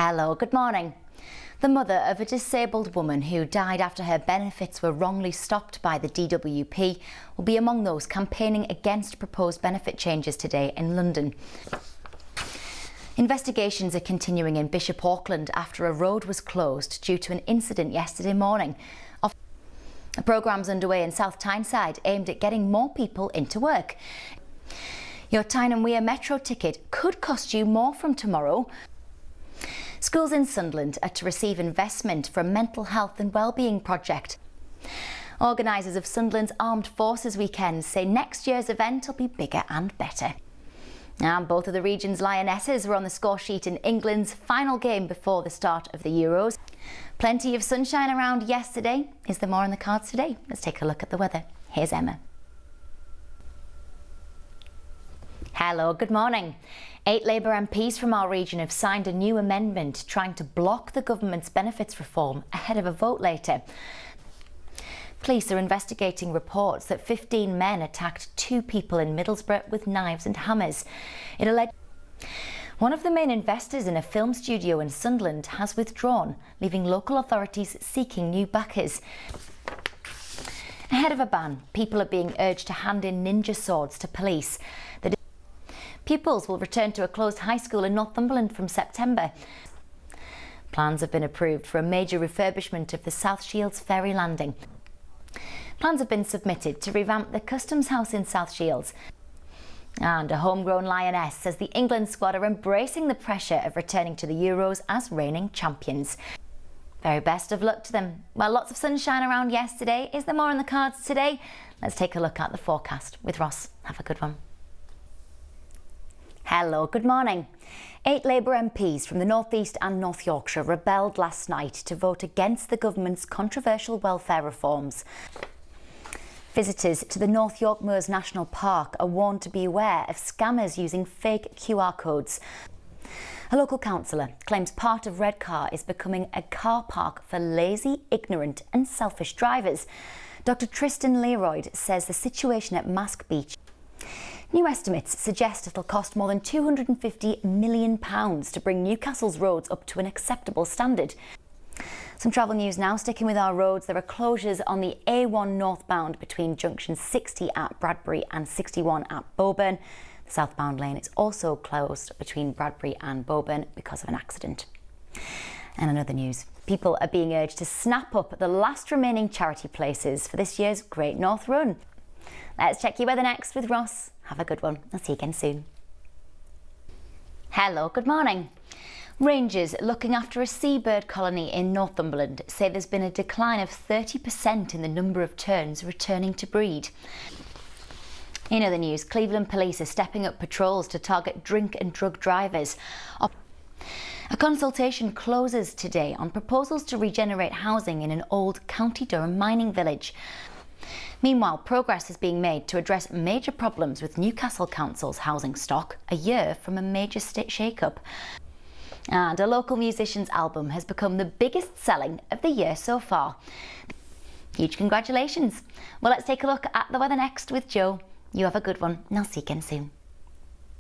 Hello, good morning. The mother of a disabled woman who died after her benefits were wrongly stopped by the DWP will be among those campaigning against proposed benefit changes today in London. Investigations are continuing in Bishop Auckland after a road was closed due to an incident yesterday morning. A programme's underway in South Tyneside aimed at getting more people into work. Your Tyne and Weir Metro ticket could cost you more from tomorrow. Schools in Sunderland are to receive investment for a mental health and wellbeing project. Organisers of Sunderland's Armed Forces Weekend say next year's event will be bigger and better. And both of the region's Lionesses were on the score sheet in England's final game before the start of the Euros. Plenty of sunshine around yesterday. Is there more on the cards today? Let's take a look at the weather. Here's Emma. Hello, good morning. 8 Labour MPs from our region have signed a new amendment trying to block the government's benefits reform ahead of a vote later. Police are investigating reports that 15 men attacked 2 people in Middlesbrough with knives and hammers. It alleged one of the main investors in a film studio in Sunderland has withdrawn, leaving local authorities seeking new backers. Ahead of a ban, people are being urged to hand in ninja swords to police. Pupils will return to a closed high school in Northumberland from September. Plans have been approved for a major refurbishment of the South Shields ferry landing. Plans have been submitted to revamp the Customs House in South Shields. And a homegrown Lioness says the England squad are embracing the pressure of returning to the Euros as reigning champions. Very best of luck to them. Well, lots of sunshine around yesterday. Is there more on the cards today? Let's take a look at the forecast with Ross. Have a good one. Hello, good morning. 8 Labour MPs from the North East and North Yorkshire rebelled last night to vote against the government's controversial welfare reforms. Visitors to the North York Moors National Park are warned to be aware of scammers using fake QR codes. A local councillor claims part of Redcar is becoming a car park for lazy, ignorant and selfish drivers. Dr Tristan Leroyd says the situation at Mask Beach. New estimates suggest it'll cost more than £250 million to bring Newcastle's roads up to an acceptable standard. Some travel news now, sticking with our roads. There are closures on the A1 northbound between junction 60 at Bradbury and 61 at Boburn. The southbound lane is also closed between Bradbury and Boburn because of an accident. And another news, people are being urged to snap up the last remaining charity places for this year's Great North Run. Let's check your weather next with Ross. Have a good one. I'll see you again soon. Hello, good morning. Rangers looking after a seabird colony in Northumberland say there's been a decline of 30% in the number of terns returning to breed. In other news, Cleveland police are stepping up patrols to target drink and drug drivers. A consultation closes today on proposals to regenerate housing in an old County Durham mining village. Meanwhile, progress is being made to address major problems with Newcastle Council's housing stock a year from a major state shake-up. And a local musician's album has become the biggest selling of the year so far. Huge congratulations. Well, let's take a look at the weather next with Joe. You have a good one and I'll see you again soon.